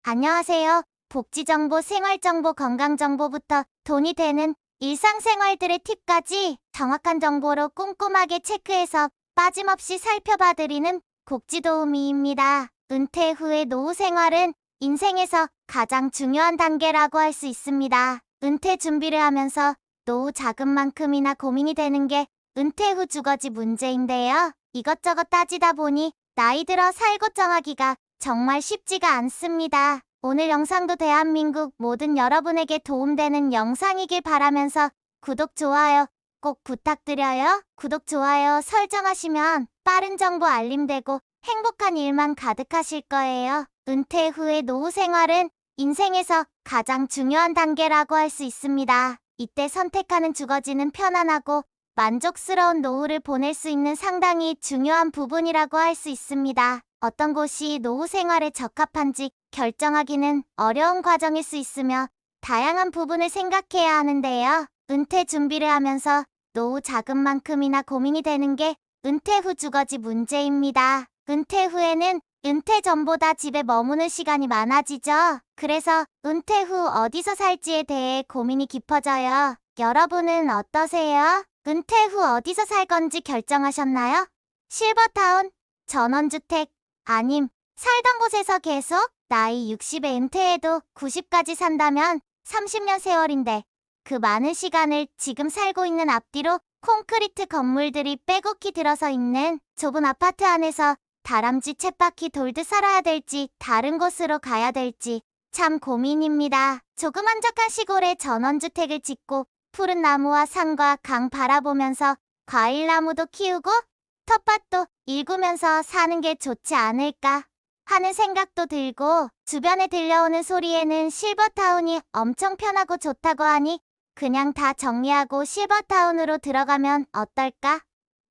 안녕하세요. 복지정보, 생활정보, 건강정보부터 돈이 되는 일상생활들의 팁까지 정확한 정보로 꼼꼼하게 체크해서 빠짐없이 살펴봐드리는 복지도우미입니다. 은퇴 후의 노후 생활은 인생에서 가장 중요한 단계라고 할 수 있습니다. 은퇴 준비를 하면서 노후 자금만큼이나 고민이 되는 게 은퇴 후 주거지 문제인데요. 이것저것 따지다 보니 나이 들어 살 곳 정하기가 정말 쉽지가 않습니다. 오늘 영상도 대한민국 모든 여러분에게 도움되는 영상이길 바라면서 구독, 좋아요 꼭 부탁드려요. 구독, 좋아요 설정하시면 빠른 정보 알림되고 행복한 일만 가득하실 거예요. 은퇴 후의 노후 생활은 인생에서 가장 중요한 단계라고 할 수 있습니다. 이때 선택하는 주거지는 편안하고 만족스러운 노후를 보낼 수 있는 상당히 중요한 부분이라고 할 수 있습니다. 어떤 곳이 노후 생활에 적합한지 결정하기는 어려운 과정일 수 있으며 다양한 부분을 생각해야 하는데요. 은퇴 준비를 하면서 노후 자금만큼이나 고민이 되는 게 은퇴 후 주거지 문제입니다. 은퇴 후에는 은퇴 전보다 집에 머무는 시간이 많아지죠. 그래서 은퇴 후 어디서 살지에 대해 고민이 깊어져요. 여러분은 어떠세요? 은퇴 후 어디서 살 건지 결정하셨나요? 실버타운, 전원주택, 아님 살던 곳에서 계속? 나이 60에 은퇴해도 90까지 산다면 30년 세월인데 그 많은 시간을 지금 살고 있는 앞뒤로 콘크리트 건물들이 빼곡히 들어서 있는 좁은 아파트 안에서 다람쥐 쳇바퀴 돌듯 살아야 될지 다른 곳으로 가야 될지 참 고민입니다. 조금 한적한 시골에 전원주택을 짓고 푸른 나무와 산과 강 바라보면서 과일나무도 키우고 텃밭도 일구면서 사는 게 좋지 않을까 하는 생각도 들고 주변에 들려오는 소리에는 실버타운이 엄청 편하고 좋다고 하니 그냥 다 정리하고 실버타운으로 들어가면 어떨까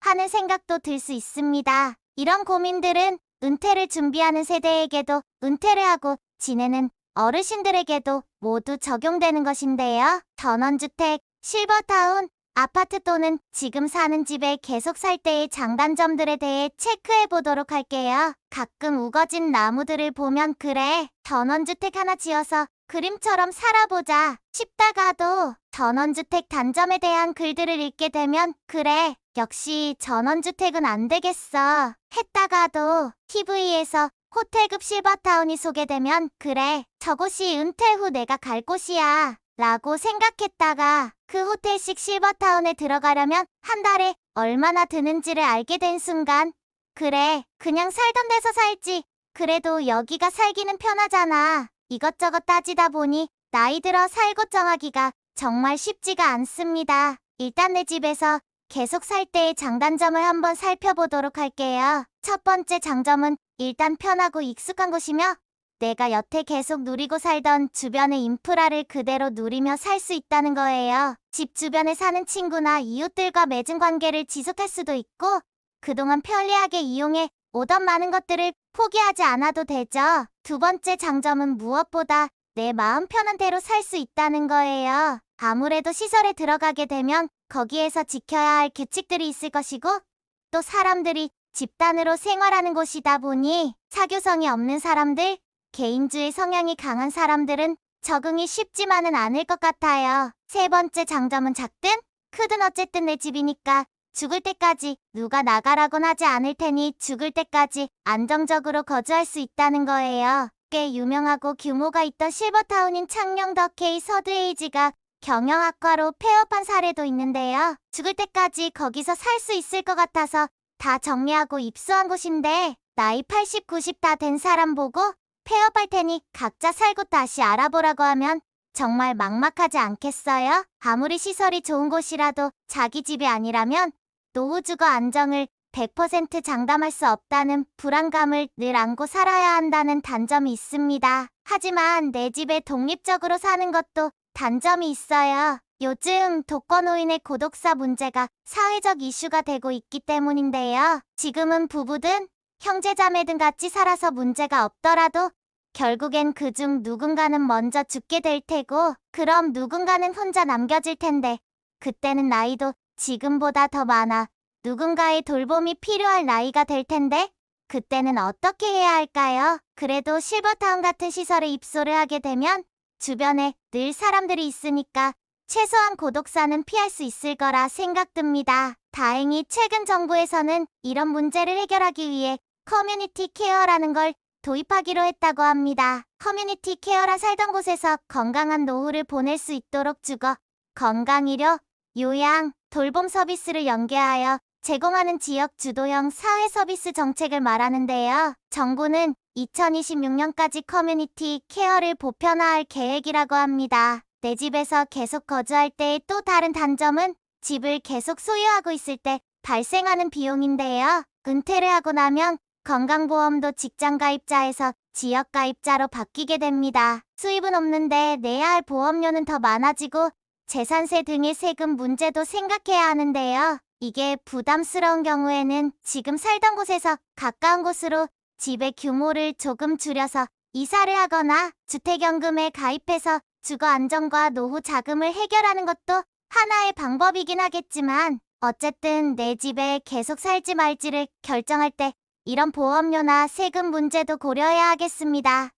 하는 생각도 들 수 있습니다. 이런 고민들은 은퇴를 준비하는 세대에게도 은퇴를 하고 지내는 어르신들에게도 모두 적용되는 것인데요. 전원주택, 실버타운, 아파트 또는 지금 사는 집에 계속 살 때의 장단점들에 대해 체크해 보도록 할게요. 가끔 우거진 나무들을 보면 그래, 전원주택 하나 지어서 그림처럼 살아보자 싶다가도 전원주택 단점에 대한 글들을 읽게 되면 그래, 역시 전원주택은 안 되겠어 했다가도 TV에서 호텔급 실버타운이 소개되면 그래, 저곳이 은퇴 후 내가 갈 곳이야 라고 생각했다가 그 호텔식 실버타운에 들어가려면 한 달에 얼마나 드는지를 알게 된 순간 그래, 그냥 살던 데서 살지. 그래도 여기가 살기는 편하잖아. 이것저것 따지다 보니 나이 들어 살 곳 정하기가 정말 쉽지가 않습니다. 일단 내 집에서 계속 살 때의 장단점을 한번 살펴보도록 할게요. 첫 번째 장점은 일단 편하고 익숙한 곳이며 내가 여태 계속 누리고 살던 주변의 인프라를 그대로 누리며 살 수 있다는 거예요. 집 주변에 사는 친구나 이웃들과 맺은 관계를 지속할 수도 있고 그동안 편리하게 이용해 오던 많은 것들을 포기하지 않아도 되죠. 두 번째 장점은 무엇보다 내 마음 편한 대로 살 수 있다는 거예요. 아무래도 시설에 들어가게 되면 거기에서 지켜야 할 규칙들이 있을 것이고 또 사람들이 집단으로 생활하는 곳이다 보니 사교성이 없는 사람들, 개인주의 성향이 강한 사람들은 적응이 쉽지만은 않을 것 같아요. 세 번째 장점은 작든 크든 어쨌든 내 집이니까 죽을 때까지 누가 나가라곤 하지 않을 테니 죽을 때까지 안정적으로 거주할 수 있다는 거예요. 꽤 유명하고 규모가 있던 실버타운인 창녕 더 K 서드에이지가 경영학과로 폐업한 사례도 있는데요. 죽을 때까지 거기서 살 수 있을 것 같아서 다 정리하고 입수한 곳인데 나이 80, 90 다 된 사람 보고 폐업할 테니 각자 살 곳 다시 알아보라고 하면 정말 막막하지 않겠어요? 아무리 시설이 좋은 곳이라도 자기 집이 아니라면 노후 주거 안정을 100% 장담할 수 없다는 불안감을 늘 안고 살아야 한다는 단점이 있습니다. 하지만 내 집에 독립적으로 사는 것도 단점이 있어요. 요즘 독거노인의 고독사 문제가 사회적 이슈가 되고 있기 때문인데요. 지금은 부부든 형제자매든 같이 살아서 문제가 없더라도 결국엔 그중 누군가는 먼저 죽게 될 테고 그럼 누군가는 혼자 남겨질 텐데 그때는 나이도 지금보다 더 많아 누군가의 돌봄이 필요할 나이가 될 텐데 그때는 어떻게 해야 할까요? 그래도 실버타운 같은 시설에 입소를 하게 되면 주변에 늘 사람들이 있으니까 최소한 고독사는 피할 수 있을 거라 생각됩니다. 다행히 최근 정부에서는 이런 문제를 해결하기 위해 커뮤니티 케어라는 걸 도입하기로 했다고 합니다. 커뮤니티 케어라 살던 곳에서 건강한 노후를 보낼 수 있도록 주거, 건강의료, 요양, 돌봄 서비스를 연계하여 제공하는 지역 주도형 사회 서비스 정책을 말하는데요. 정부는 2026년까지 커뮤니티 케어를 보편화할 계획이라고 합니다. 내 집에서 계속 거주할 때의 또 다른 단점은 집을 계속 소유하고 있을 때 발생하는 비용인데요. 은퇴를 하고 나면 건강보험도 직장가입자에서 지역가입자로 바뀌게 됩니다. 수입은 없는데 내야 할 보험료는 더 많아지고 재산세 등의 세금 문제도 생각해야 하는데요. 이게 부담스러운 경우에는 지금 살던 곳에서 가까운 곳으로 집의 규모를 조금 줄여서 이사를 하거나 주택연금에 가입해서 주거 안정과 노후 자금을 해결하는 것도 하나의 방법이긴 하겠지만 어쨌든 내 집에 계속 살지 말지를 결정할 때 이런 보험료나 세금 문제도 고려해야 하겠습니다.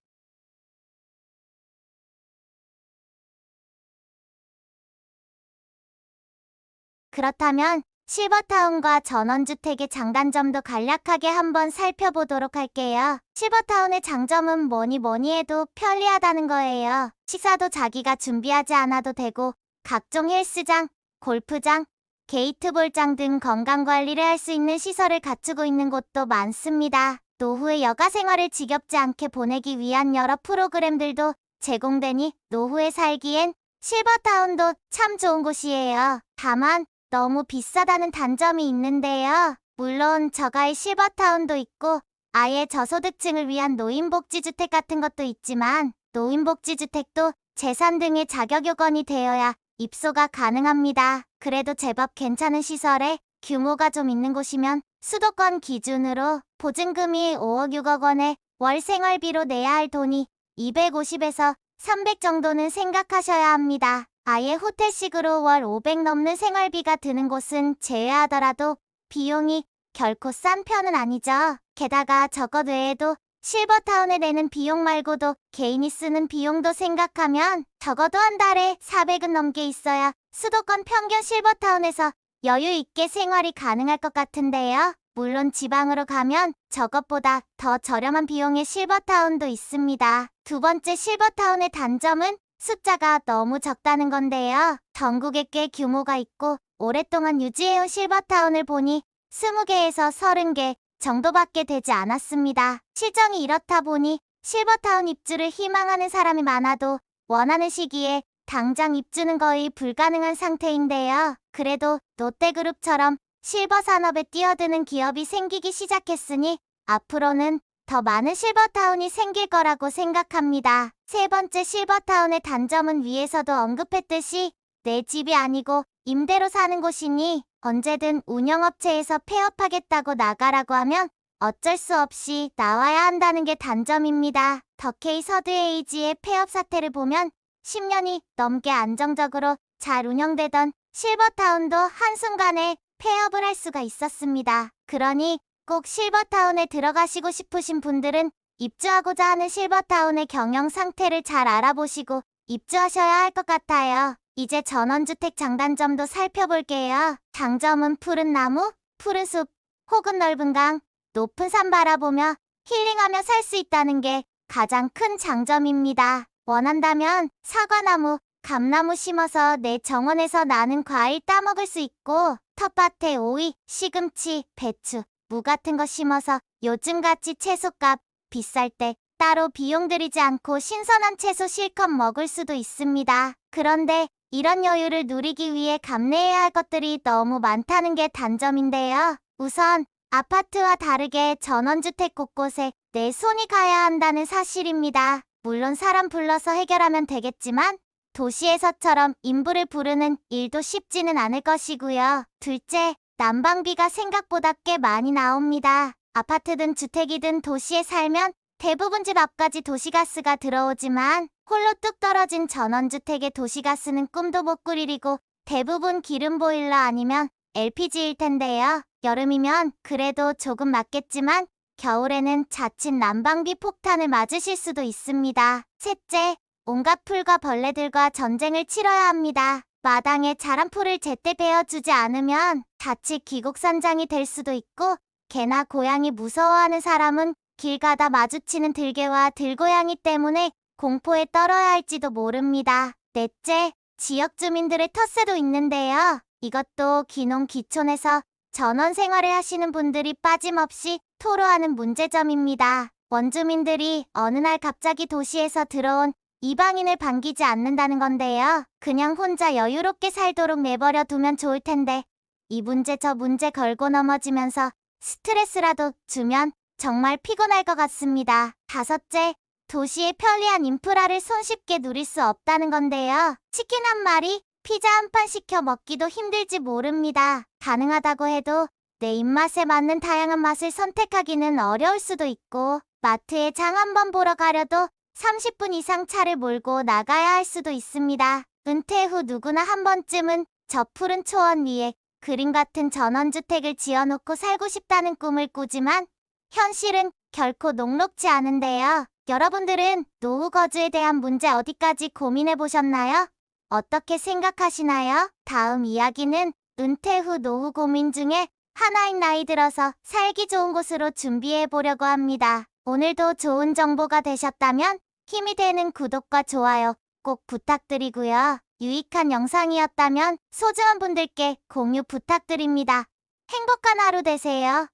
그렇다면 실버타운과 전원주택의 장단점도 간략하게 한번 살펴보도록 할게요. 실버타운의 장점은 뭐니 해도 편리하다는 거예요. 식사도 자기가 준비하지 않아도 되고 각종 헬스장, 골프장, 게이트볼장 등 건강관리를 할 수 있는 시설을 갖추고 있는 곳도 많습니다. 노후의 여가 생활을 지겹지 않게 보내기 위한 여러 프로그램들도 제공되니 노후에 살기엔 실버타운도 참 좋은 곳이에요. 다만 너무 비싸다는 단점이 있는데요. 물론 저가의 실버타운도 있고 아예 저소득층을 위한 노인복지주택 같은 것도 있지만 노인복지주택도 재산 등의 자격 요건이 되어야 입소가 가능합니다. 그래도 제법 괜찮은 시설에 규모가 좀 있는 곳이면 수도권 기준으로 보증금이 5억 6억 원에 월 생활비로 내야 할 돈이 250에서 300 정도는 생각하셔야 합니다. 아예 호텔식으로 월 500 넘는 생활비가 드는 곳은 제외하더라도 비용이 결코 싼 편은 아니죠. 게다가 저것 외에도 실버타운에 내는 비용 말고도 개인이 쓰는 비용도 생각하면 적어도 한 달에 400은 넘게 있어야 수도권 평균 실버타운에서 여유 있게 생활이 가능할 것 같은데요. 물론 지방으로 가면 저것보다 더 저렴한 비용의 실버타운도 있습니다. 두 번째 실버타운의 단점은 숫자가 너무 적다는 건데요. 전국에 꽤 규모가 있고 오랫동안 유지해온 실버타운을 보니 20개에서 30개 정도밖에 되지 않았습니다. 실정이 이렇다 보니 실버타운 입주를 희망하는 사람이 많아도 원하는 시기에 당장 입주는 거의 불가능한 상태인데요. 그래도 롯데그룹처럼 실버 산업에 뛰어드는 기업이 생기기 시작했으니 앞으로는 더 많은 실버타운이 생길 거라고 생각합니다. 세 번째 실버타운의 단점은 위에서도 언급했듯이 내 집이 아니고 임대로 사는 곳이니 언제든 운영업체에서 폐업하겠다고 나가라고 하면 어쩔 수 없이 나와야 한다는 게 단점입니다. 더케이 서드에이지의 폐업 사태를 보면 10년이 넘게 안정적으로 잘 운영되던 실버타운도 한순간에 폐업을 할 수가 있었습니다. 그러니 꼭 실버타운에 들어가시고 싶으신 분들은 입주하고자 하는 실버타운의 경영 상태를 잘 알아보시고 입주하셔야 할 것 같아요. 이제 전원주택 장단점도 살펴볼게요. 장점은 푸른 나무, 푸른 숲, 혹은 넓은 강, 높은 산 바라보며 힐링하며 살 수 있다는 게 가장 큰 장점입니다. 원한다면 사과나무, 감나무 심어서 내 정원에서 나는 과일 따먹을 수 있고 텃밭에 오이, 시금치, 배추, 무 같은 거 심어서 요즘같이 채소값 비쌀 때 따로 비용 들이지 않고 신선한 채소 실컷 먹을 수도 있습니다. 그런데 이런 여유를 누리기 위해 감내해야 할 것들이 너무 많다는 게 단점인데요. 우선 아파트와 다르게 전원주택 곳곳에 내 손이 가야 한다는 사실입니다. 물론 사람 불러서 해결하면 되겠지만 도시에서처럼 인부를 부르는 일도 쉽지는 않을 것이고요. 둘째, 난방비가 생각보다 꽤 많이 나옵니다. 아파트든 주택이든 도시에 살면 대부분 집 앞까지 도시가스가 들어오지만 홀로 뚝 떨어진 전원주택의 도시가스는 꿈도 못 꾸리고 대부분 기름 보일러 아니면 LPG일 텐데요. 여름이면 그래도 조금 낫겠지만 겨울에는 자칫 난방비 폭탄을 맞으실 수도 있습니다. 셋째, 온갖 풀과 벌레들과 전쟁을 치러야 합니다. 마당에 자란 풀을 제때 베어주지 않으면 자칫 기곡산장이 될 수도 있고, 개나 고양이 무서워하는 사람은 길 가다 마주치는 들개와 들고양이 때문에 공포에 떨어야 할지도 모릅니다. 넷째, 지역 주민들의 텃세도 있는데요. 이것도 귀농귀촌에서 전원 생활을 하시는 분들이 빠짐없이 토로하는 문제점입니다. 원주민들이 어느 날 갑자기 도시에서 들어온 이방인을 반기지 않는다는 건데요. 그냥 혼자 여유롭게 살도록 내버려 두면 좋을 텐데, 이 문제 저 문제 걸고 넘어지면서 스트레스라도 주면 정말 피곤할 것 같습니다. 다섯째, 도시의 편리한 인프라를 손쉽게 누릴 수 없다는 건데요. 치킨 한 마리, 피자 한 판 시켜 먹기도 힘들지 모릅니다. 가능하다고 해도 내 입맛에 맞는 다양한 맛을 선택하기는 어려울 수도 있고, 마트에 장 한 번 보러 가려도 30분 이상 차를 몰고 나가야 할 수도 있습니다. 은퇴 후 누구나 한 번쯤은 저 푸른 초원 위에 그림 같은 전원주택을 지어놓고 살고 싶다는 꿈을 꾸지만 현실은 결코 녹록지 않은데요. 여러분들은 노후 거주에 대한 문제 어디까지 고민해 보셨나요? 어떻게 생각하시나요? 다음 이야기는 은퇴 후 노후 고민 중에 하나인 나이 들어서 살기 좋은 곳으로 준비해 보려고 합니다. 오늘도 좋은 정보가 되셨다면 힘이 되는 구독과 좋아요 꼭 부탁드리고요. 유익한 영상이었다면 소중한 분들께 공유 부탁드립니다. 행복한 하루 되세요.